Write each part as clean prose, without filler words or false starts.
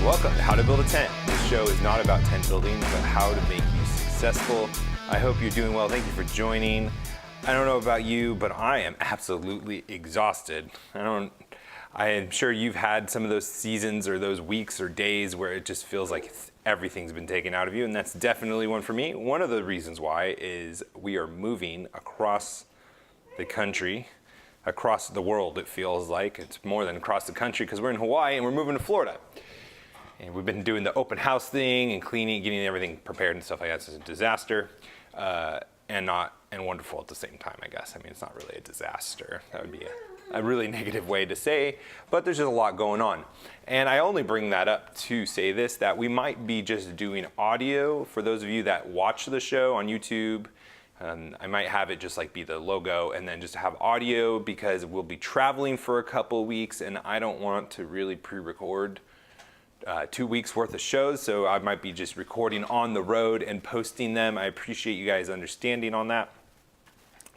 Welcome to How to Build a Tent. This show is not about tent building, but how to make you successful. I hope you're doing well. Thank you for joining. I don't know about you, but I am absolutely exhausted. I am sure you've had some of those seasons or those weeks or days where it just feels like everything's been taken out of you, and that's definitely one for me. One of the reasons why is we are moving across the country, across the world. It feels like it's more than across the country because we're in Hawaii and we're moving to Florida. And we've been doing the open house thing and cleaning, getting everything prepared and stuff like that. It's a disaster and wonderful at the same time, I guess. I mean, it's not really a disaster. That would be a really negative way to say, but there's just a lot going on. And I only bring that up to say this, that we might be just doing audio for those of you that watch the show on YouTube. I might have it just like be the logo and then just have audio because we'll be traveling for a couple of weeks and I don't want to really pre-record 2 weeks worth of shows, so I might be just recording on the road and posting them. I appreciate you guys understanding on that.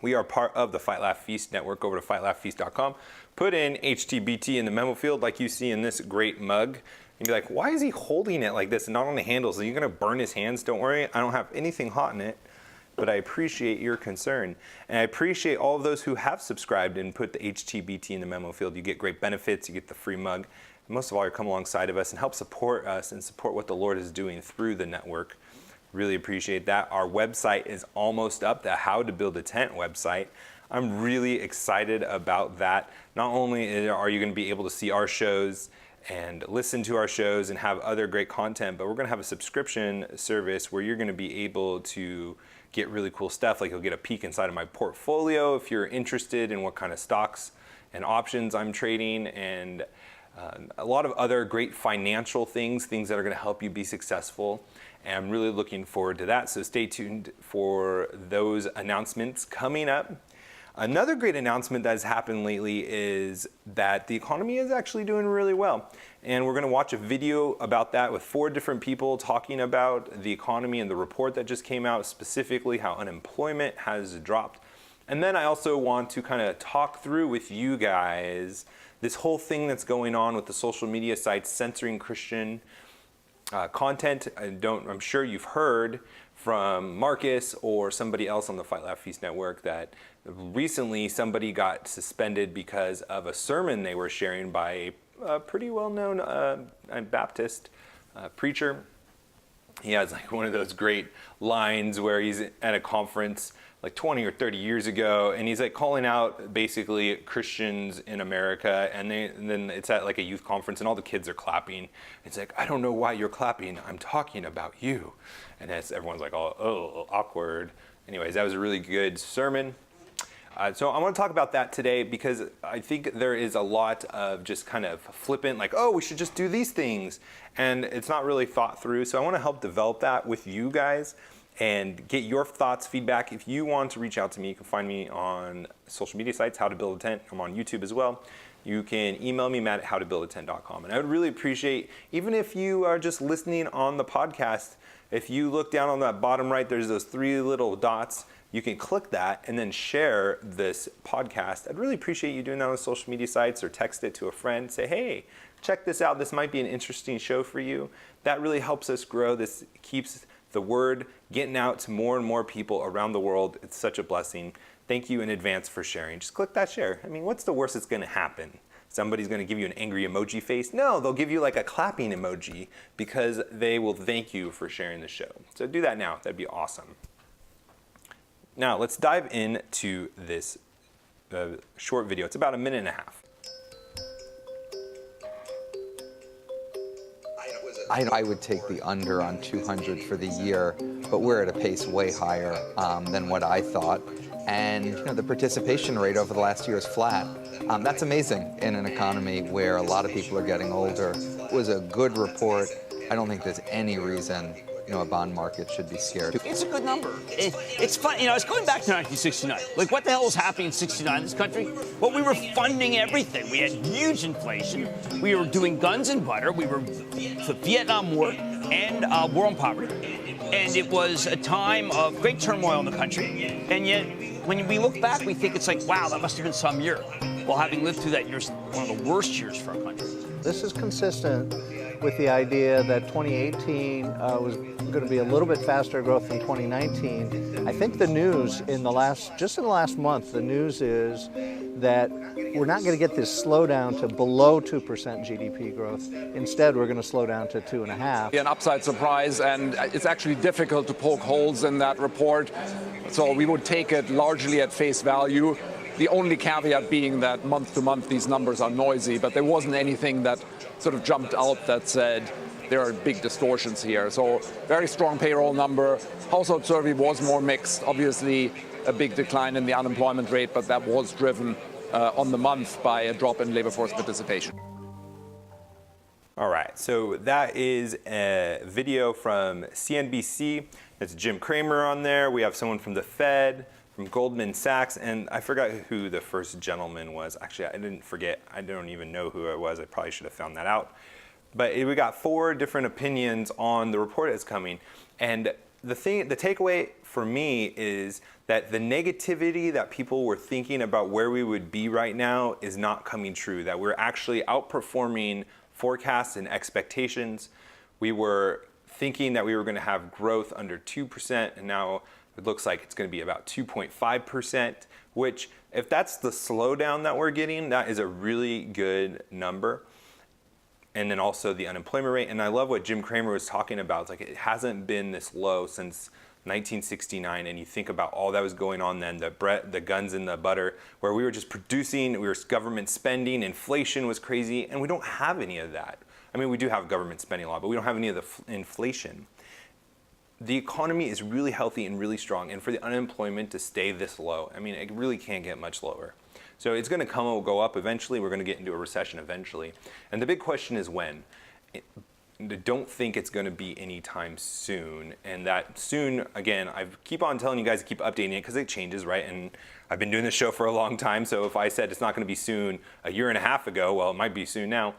We are part of the Fight Laugh Feast network. Over to fightlaughfeast.com. Put in HtBT in the memo field like you see in this great mug. You'd be like, why is he holding it like this and not on the handles? Are you gonna burn his hands? Don't worry, I don't have anything hot in it, but I appreciate your concern. And I appreciate all of those who have subscribed and put the HtBT in the memo field. You get great benefits, you get the free mug. Most of all, you come alongside of us and help support us and support what the Lord is doing through the network. Really appreciate that. Our website is almost up, the How to Build a Tent website. I'm really excited about that. Not only are you going to be able to see our shows and listen to our shows and have other great content, but we're going to have a subscription service where you're going to be able to get really cool stuff. Like you'll get a peek inside of my portfolio if you're interested in what kind of stocks and options I'm trading, and a lot of other great financial things that are going to help you be successful. And I'm really looking forward to that. So stay tuned for those announcements coming up. Another great announcement that has happened lately is that the economy is actually doing really well. And we're going to watch a video about that with 4 different people talking about the economy and the report that just came out, specifically how unemployment has dropped. And then I also want to kind of talk through with you guys this whole thing that's going on with the social media sites censoring Christian content. I'm sure you've heard from Marcus or somebody else on the Fight Laugh Feast network that recently somebody got suspended because of a sermon they were sharing by a pretty well-known Baptist preacher. He has like one of those great lines where he's at a conference like 20 or 30 years ago, and he's like calling out basically Christians in America, and then it's at like a youth conference and all the kids are clapping. It's like, I don't know why you're clapping, I'm talking about you. And everyone's like, oh, awkward. Anyways, that was a really good sermon. So I want to talk about that today because I think there is a lot of just kind of flippant, like, oh, we should just do these things. And it's not really thought through. So I want to help develop that with you guys and get your thoughts, feedback. If you want to reach out to me, you can find me on social media sites, How to Build a Tent. I'm on YouTube as well. You can email me, matt@howtobuildatent.com. And I would really appreciate, even if you are just listening on the podcast, if you look down on that bottom right, there's those 3 little dots. You can click that and then share this podcast. I'd really appreciate you doing that on social media sites or text it to a friend. Say, hey, check this out. This might be an interesting show for you. That really helps us grow. This keeps the word getting out to more and more people around the world. It's such a blessing. Thank you in advance for sharing. Just click that share. I mean, what's the worst that's going to happen? Somebody's going to give you an angry emoji face? No, they'll give you like a clapping emoji because they will thank you for sharing the show. So do that now. That'd be awesome. Now, let's dive into this short video. It's about 1.5 minutes. I would take the under on 200 for the year, but we're at a pace way higher than what I thought. And the participation rate over the last year is flat. That's amazing in an economy where a lot of people are getting older. It was a good report. I don't think there's any reason a bond market should be scared. It's a good number. It's fun. It's going back to 1969. Like, what the hell was happening in 69 in this country? Well, we were funding everything. We had huge inflation. We were doing guns and butter. We were the Vietnam War and war on poverty. And it was a time of great turmoil in the country. And yet, when we look back, we think it's like, wow, that must have been some year. Well, having lived through that year, one of the worst years for our country. This is consistent with the idea that 2018 was going to be a little bit faster growth than 2019. I think the news just in the last month, the news is that we're not going to get this slowdown to below 2% GDP growth. Instead, we're going to slow down to 2.5%. An upside surprise, and it's actually difficult to poke holes in that report. So we would take it largely at face value. The only caveat being that month to month these numbers are noisy, but there wasn't anything that sort of jumped out that said there are big distortions here. So very strong payroll number. Household survey was more mixed. Obviously a big decline in the unemployment rate, but that was driven on the month by a drop in labor force participation. All right, so that is a video from CNBC. It's Jim Cramer on there. We have someone from the Fed, from Goldman Sachs, and I forgot who the first gentleman was. Actually, I didn't forget. I don't even know who it was. I probably should have found that out. But we got 4 different opinions on the report that's coming. And the takeaway for me is that the negativity that people were thinking about where we would be right now is not coming true, that we're actually outperforming forecasts and expectations. We were thinking that we were going to have growth under 2%, and now it looks like it's going to be about 2.5%, which if that's the slowdown that we're getting, that is a really good number. And then also the unemployment rate. And I love what Jim Cramer was talking about. It's like it hasn't been this low since 1969. And you think about all that was going on then, the guns and the butter, where we were just producing, we were government spending, inflation was crazy, and we don't have any of that. I mean, we do have government spending a lot, but we don't have any of the inflation. The economy is really healthy and really strong, and for the unemployment to stay this low, I mean, it really can't get much lower. So it's going to go up eventually. We're going to get into a recession eventually. And the big question is when. Don't think it's going to be anytime soon. And that soon, again, I keep on telling you guys to keep updating it because it changes, right? And I've been doing this show for a long time. So if I said it's not going to be soon a year and a half ago, well, it might be soon now.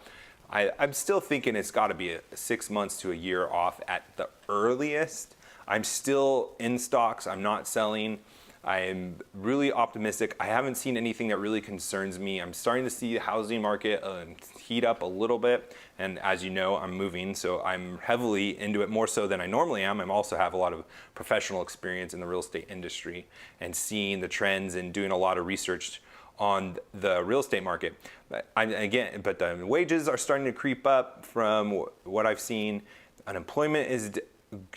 I'm still thinking it's got to be 6 months to a year off at the earliest. I'm still in stocks. I'm not selling. I'm really optimistic. I haven't seen anything that really concerns me. I'm starting to see the housing market heat up a little bit. And as you know, I'm moving, so I'm heavily into it more so than I normally am. I also have a lot of professional experience in the real estate industry and seeing the trends and doing a lot of research on the real estate market. But the wages are starting to creep up from what I've seen. Unemployment is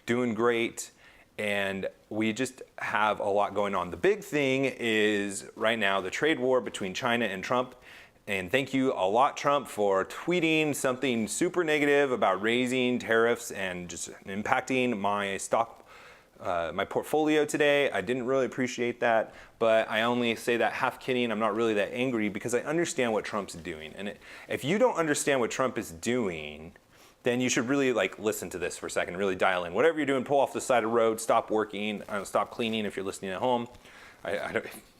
doing great. And we just have a lot going on. The big thing is right now the trade war between China and Trump. And thank you a lot, Trump, for tweeting something super negative about raising tariffs and just impacting my stock, my portfolio today. I didn't really appreciate that, but I only say that half kidding. I'm not really that angry because I understand what Trump's doing. And if you don't understand what Trump is doing, then you should really listen to this for a second, really dial in. Whatever you're doing, pull off the side of the road, stop working, stop cleaning if you're listening at home.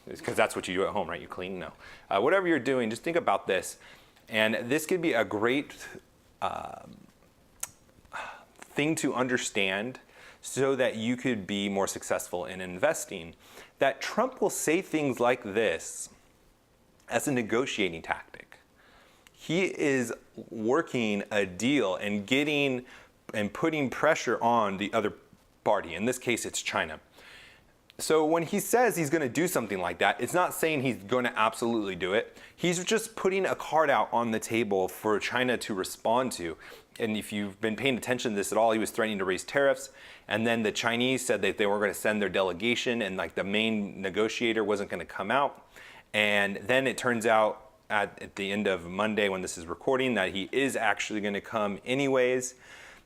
Because that's what you do at home, right? You clean? No. Whatever you're doing, just think about this. And this could be a great thing to understand so that you could be more successful in investing. That Trump will say things like this as a negotiating tactic. He is working a deal and getting and putting pressure on the other party. In this case, it's China. So when he says he's going to do something like that, it's not saying he's going to absolutely do it. He's just putting a card out on the table for China to respond to. And if you've been paying attention to this at all, he was threatening to raise tariffs. And then the Chinese said that they were going to send their delegation and the main negotiator wasn't going to come out. And then it turns out at the end of Monday when this is recording that he is actually going to come anyways.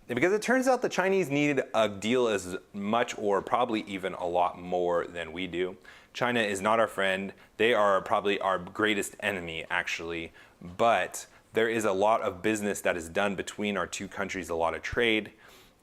Because it turns out the Chinese need a deal as much or probably even a lot more than we do. China is not our friend. They are probably our greatest enemy, actually. But there is a lot of business that is done between our two countries, a lot of trade,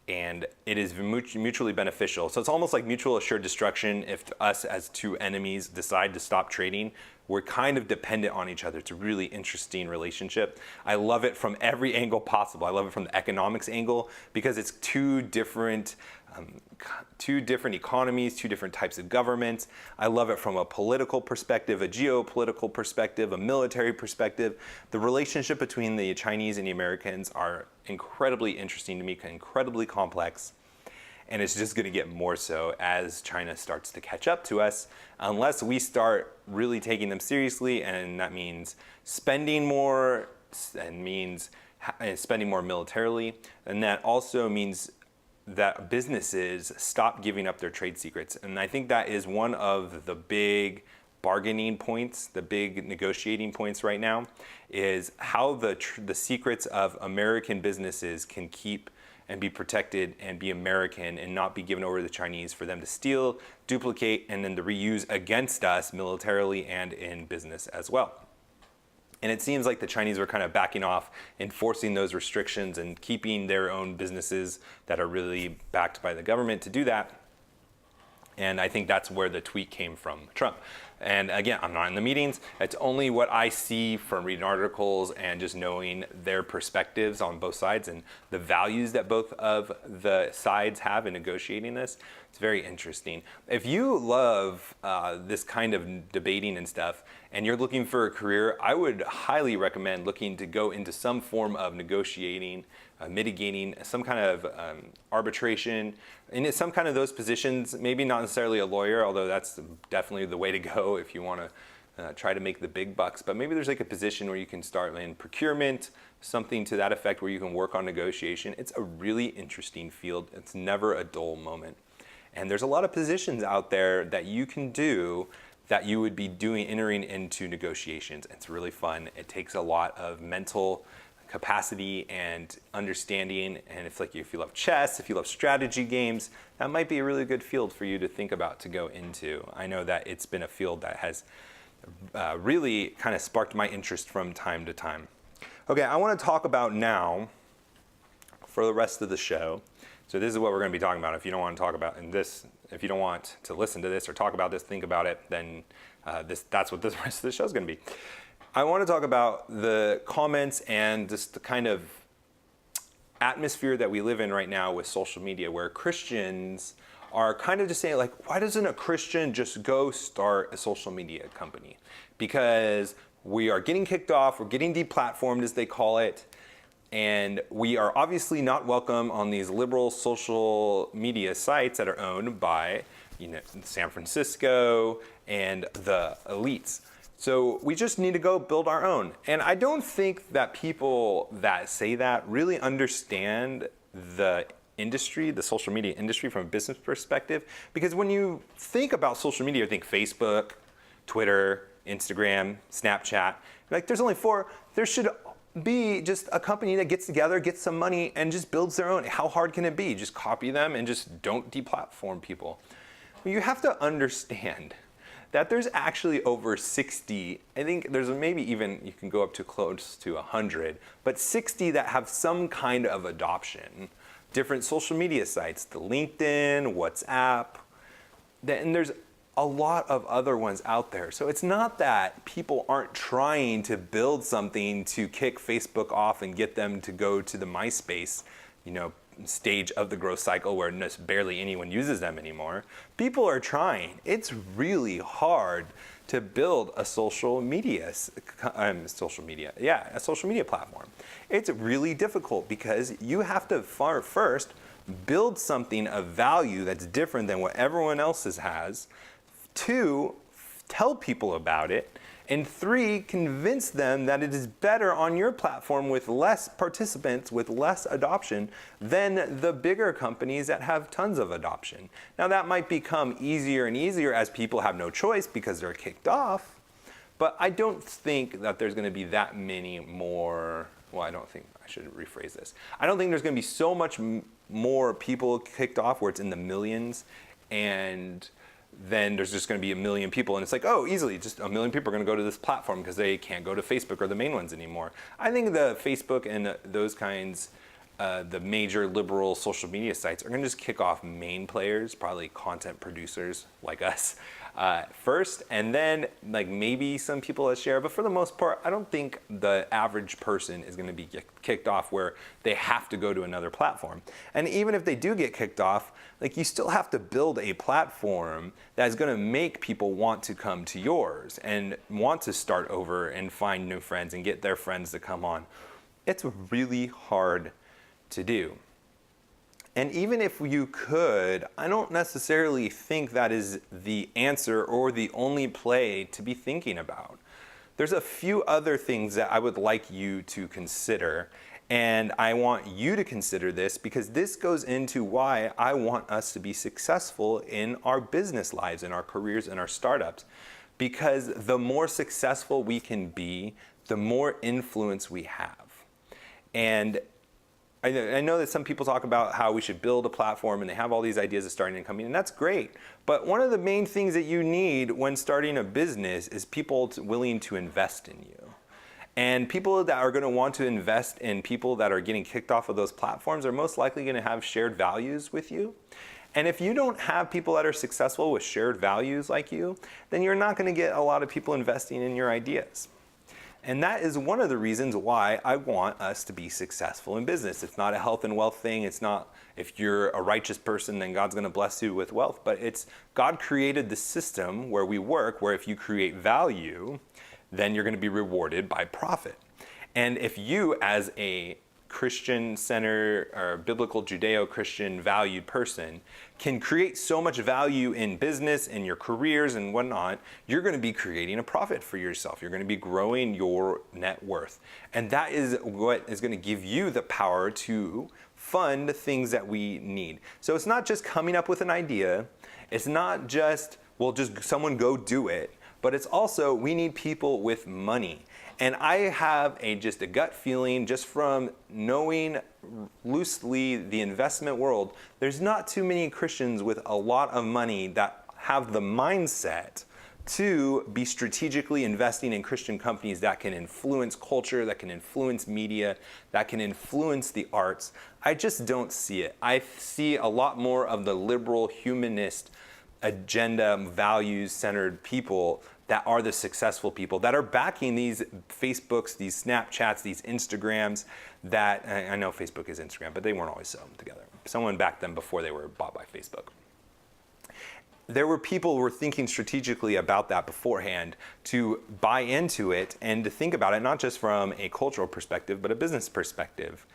and it is mutually beneficial. So it's almost like mutual assured destruction if us as two enemies decide to stop trading. We're kind of dependent on each other. It's a really interesting relationship. I love it from every angle possible. I love it from the economics angle because it's two different two different economies, two different types of governments. I love it from a political perspective, a geopolitical perspective, a military perspective. The relationship between the Chinese and the Americans are incredibly interesting to me, incredibly complex. And it's just going to get more so as China starts to catch up to us, unless we start really taking them seriously, and that means spending more, and means spending more militarily, and that also means that businesses stop giving up their trade secrets. And I think that is one of the big bargaining points, the big negotiating points right now, is how the secrets of American businesses can keep and be protected and be American and not be given over to the Chinese for them to steal, duplicate, and then to reuse against us militarily and in business as well. And it seems like the Chinese are kind of backing off, enforcing those restrictions and keeping their own businesses that are really backed by the government to do that. And I think that's where the tweet came from Trump. And again, I'm not in the meetings. It's only what I see from reading articles and just knowing their perspectives on both sides and the values that both of the sides have in negotiating this. It's very interesting. If you love this kind of debating and stuff, and you're looking for a career, I would highly recommend looking to go into some form of negotiating, mitigating, some kind of arbitration, in some kind of those positions, maybe not necessarily a lawyer, although that's definitely the way to go if you want to try to make the big bucks. But maybe there's like a position where you can start in procurement, something to that effect where you can work on negotiation. It's a really interesting field. It's never a dull moment. And there's a lot of positions out there that you can do that you would be entering into negotiations. It's really fun. It takes a lot of mental capacity and understanding, and if you love chess, if you love strategy games, that might be a really good field for you to think about to go into. I know that it's been a field that has really kind of sparked my interest from time to time. Okay, I want to talk about now for the rest of the show. So this is what we're going to be talking about. If you don't want to talk about if you don't want to listen to this or talk about this, think about it, then that's what the rest of the show is going to be. I want to talk about the comments and just the kind of atmosphere that we live in right now with social media, where Christians are kind of just saying, like, why doesn't a Christian just go start a social media company? Because we are getting kicked off, we're getting deplatformed, as they call it, and we are obviously not welcome on these liberal social media sites that are owned by, San Francisco and the elites. So we just need to go build our own. And I don't think that people that say that really understand the industry, the social media industry from a business perspective. Because when you think about social media, you think Facebook, Twitter, Instagram, Snapchat. Like, there's only 4. There should be just a company that gets together, gets some money, and just builds their own. How hard can it be? Just copy them and just don't deplatform people. You have to understand that there's actually over 60, I think there's maybe even, you can go up to close to 100, but 60 that have some kind of adoption. Different social media sites, the LinkedIn, WhatsApp, and there's a lot of other ones out there. So it's not that people aren't trying to build something to kick Facebook off and get them to go to the MySpace, stage of the growth cycle where barely anyone uses them anymore. People are trying. It's really hard to build a social media platform. It's really difficult because you have to first build something of value that's different than what everyone else's has. 2, tell people about it. And 3, convince them that it is better on your platform with less participants, with less adoption than the bigger companies that have tons of adoption. Now, that might become easier and easier as people have no choice because they're kicked off. But I don't think that there's going to be that many more. Well, I should rephrase this. I don't think there's going to be so much more people kicked off where it's in the millions, and then there's just going to be a million people, and it's like, oh, easily, just a million people are going to go to this platform because they can't go to Facebook or the main ones anymore. I think the Facebook and those kinds, the major liberal social media sites are going to just kick off main players, probably content producers like us, first, and then like maybe some people that share. But for the most part, I don't think the average person is going to be kicked off where they have to go to another platform. And even if they do get kicked off, like you still have to build a platform that is going to make people want to come to yours and want to start over and find new friends and get their friends to come on. It's really hard to do. And even if you could, I don't necessarily think that is the answer or the only play to be thinking about. There's a few other things that I would like you to consider, and I want you to consider this because this goes into why I want us to be successful in our business lives, in our careers, in our startups. Because the more successful we can be, the more influence we have. And I know that some people talk about how we should build a platform and they have all these ideas of starting a company, and that's great. But one of the main things that you need when starting a business is people willing to invest in you. And people that are going to want to invest in people that are getting kicked off of those platforms are most likely going to have shared values with you. And if you don't have people that are successful with shared values like you, then you're not going to get a lot of people investing in your ideas. And that is one of the reasons why I want us to be successful in business. It's not a health and wealth thing. It's not if you're a righteous person, then God's going to bless you with wealth. But it's God created the system where we work, where if you create value, then you're going to be rewarded by profit. And if you, as a Christian-centered or biblical Judeo-Christian valued person can create so much value in business, in your careers and whatnot, you're going to be creating a profit for yourself. You're going to be growing your net worth. And that is what is going to give you the power to fund things that we need. So it's not just coming up with an idea. It's not just, well, just someone go do it. But it's also, we need people with money. And I have just a gut feeling, just from knowing loosely the investment world, there's not too many Christians with a lot of money that have the mindset to be strategically investing in Christian companies that can influence culture, that can influence media, that can influence the arts. I just don't see it. I see a lot more of the liberal, humanist, agenda, values-centered people that are the successful people that are backing these Facebooks, these Snapchats, these Instagrams that, I know Facebook is Instagram, but they weren't always selling together. Someone backed them before they were bought by Facebook. There were people who were thinking strategically about that beforehand to buy into it and to think about it, not just from a cultural perspective, but a business perspective.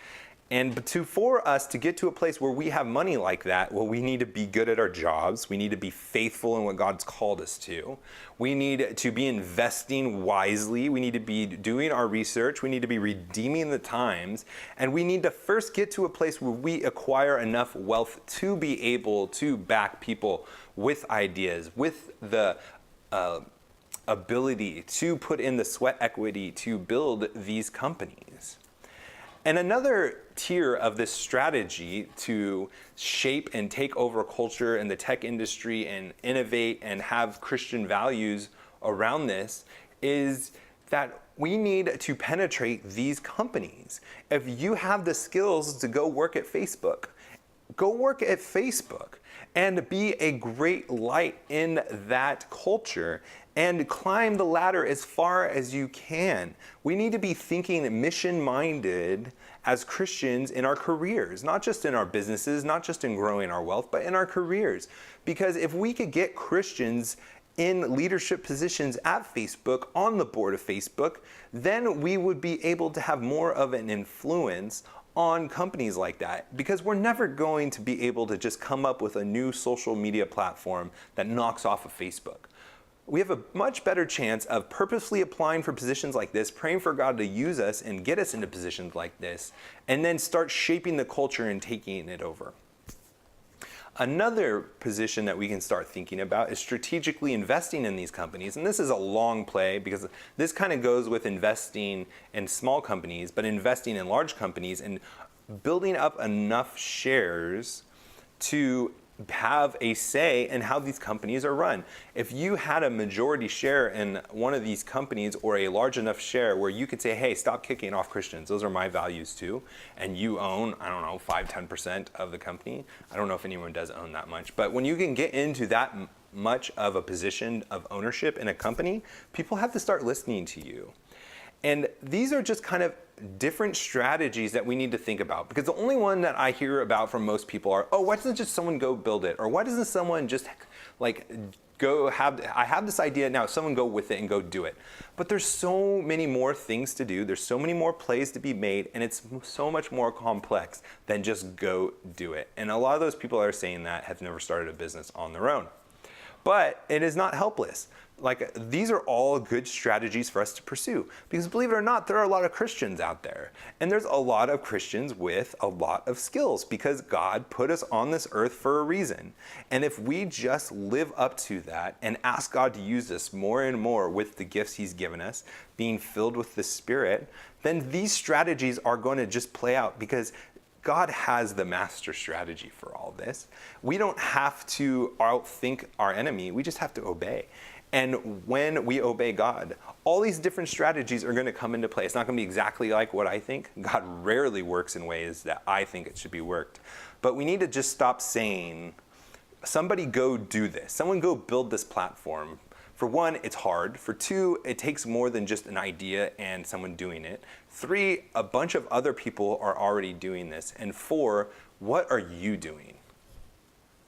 And for us to get to a place where we have money like that, well, we need to be good at our jobs. We need to be faithful in what God's called us to. We need to be investing wisely. We need to be doing our research. We need to be redeeming the times. And we need to first get to a place where we acquire enough wealth to be able to back people with ideas, with the ability to put in the sweat equity to build these companies. And another tier of this strategy to shape and take over culture in the tech industry and innovate and have Christian values around this is that we need to penetrate these companies. If you have the skills to go work at Facebook, go work at Facebook and be a great light in that culture and climb the ladder as far as you can. We need to be thinking mission-minded as Christians in our careers, not just in our businesses, not just in growing our wealth, but in our careers. Because if we could get Christians in leadership positions at Facebook, on the board of Facebook, then we would be able to have more of an influence on companies like that, because we're never going to be able to just come up with a new social media platform that knocks off of Facebook. We have a much better chance of purposely applying for positions like this, praying for God to use us and get us into positions like this, and then start shaping the culture and taking it over. Another position that we can start thinking about is strategically investing in these companies. And this is a long play because this kind of goes with investing in small companies, but investing in large companies and building up enough shares to have a say in how these companies are run. If you had a majority share in one of these companies, or a large enough share where you could say, hey, stop kicking off Christians, those are my values too, and you own, I don't know, 5-10% of the company. I don't know if anyone does own that much, but when you can get into that much of a position of ownership in a company, people have to start listening to you. And these are just kind of different strategies that we need to think about, because the only one that I hear about from most people are, oh, why doesn't just someone go build it? Or why doesn't someone just like I have this idea now, someone go with it and go do it. But there's so many more things to do. There's so many more plays to be made, and it's so much more complex than just go do it. And a lot of those people that are saying that have never started a business on their own. But it is not helpless. Like, these are all good strategies for us to pursue, because believe it or not, there are a lot of Christians out there, and there's a lot of Christians with a lot of skills, because God put us on this earth for a reason. And if we just live up to that and ask God to use us more and more with the gifts he's given us, being filled with the Spirit, then these strategies are going to just play out, because God has the master strategy for all this. We don't have to outthink our enemy, we just have to obey. And when we obey God, all these different strategies are going to come into play. It's not going to be exactly like what I think. God rarely works in ways that I think it should be worked. But we need to just stop saying, somebody go do this. Someone go build this platform. For one, it's hard. For two, it takes more than just an idea and someone doing it. Three, a bunch of other people are already doing this. And four, what are you doing?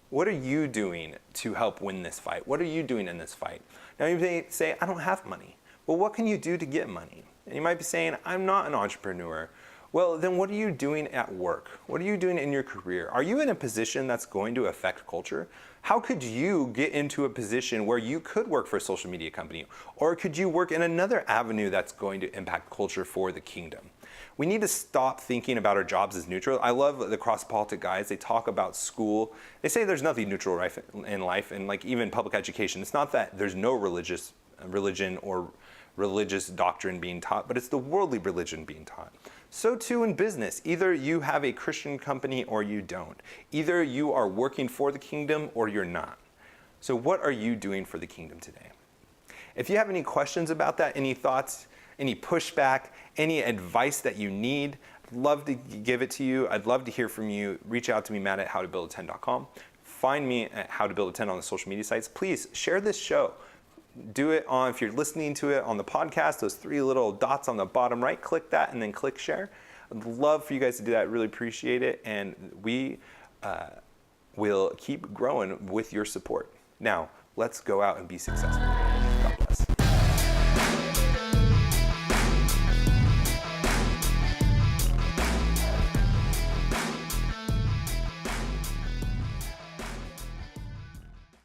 What are you doing to help win this fight? What are you doing in this fight? Now you may say, I don't have money. Well, what can you do to get money? And you might be saying, I'm not an entrepreneur. Well, then what are you doing at work? What are you doing in your career? Are you in a position that's going to affect culture? How could you get into a position where you could work for a social media company? Or could you work in another avenue that's going to impact culture for the kingdom? We need to stop thinking about our jobs as neutral. I love the cross-politic guys. They talk about school. They say there's nothing neutral in life, and like even public education. It's not that there's no religion or religious doctrine being taught, but it's the worldly religion being taught. So too in business. Either you have a Christian company or you don't. Either you are working for the kingdom or you're not. So what are you doing for the kingdom today? If you have any questions about that, any thoughts, any pushback, any advice that you need, I'd love to give it to you. I'd love to hear from you. Reach out to me, Matt at howtobuilda10.com. Find me at howtobuilda10 on the social media sites. Please share this show. Do it on, if you're listening to it on the podcast, those three little dots on the bottom right, click that and then click share. I'd love for you guys to do that. Really appreciate it. And we will keep growing with your support. Now, let's go out and be successful.